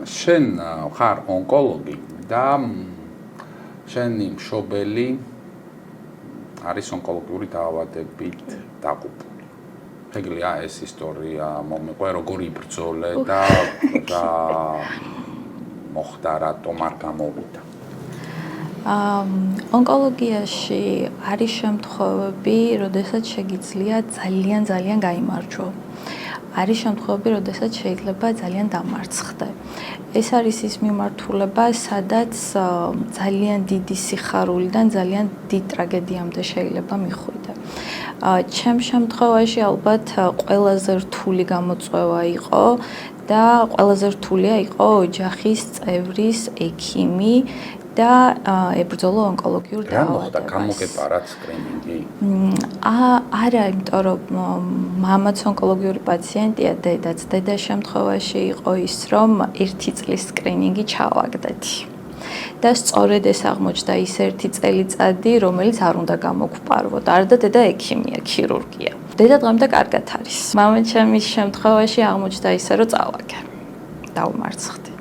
შენ ხარ ონკოლოგი და შენი მშობელი არის ონკოლოგიური დაავადებით დაყუპული. Ეგრეა ეს ისტორია მომიყვე როგორ იბრძოლე და მოხდა რატომ არ გამოვიდა. ონკოლოგიაში არის შემთხვევები, როდესაც შეგიძლია ძალიან გაიმარჯვო. არის შემთხვევები, როდესაც შეიძლება ძალიან დამარცხდე. ეს არის ის მიმართულება, სადაც ძალიან დიდი სიხარულიდან ძალიან დიდ ტრაგედიამდე შეიძლება მიხვიდე. ჩემ შემთხვევაში ალბათ ყველაზე რთული გამოწვევა იყო და ყველაზე რთულია იყო ოჯახის წევრის ექიმი და ებრძოლო ონკოლოგიურ დაავადებას. გამოგეპარა სკრინინგი? არა, იმიტომ რომ მამაც ონკოლოგიური პაციენტია, დედაც. დედას შემთხვევაში იყო ის, რომ 1 წლის სკრინინგი ჩავაგდეთი. და სწორედ ეს აღმოჩნდა ის 1 წელიწადი, რომელიც არ უნდა გამოგვპარვოთ. არა და დედა ექიმია, ქირურგია. დედა დღემდე კარგად არის. მამაჩემის შემთხვევაში აღმოჩნდა ისე, რომ წავაგე. დავმარცხდი.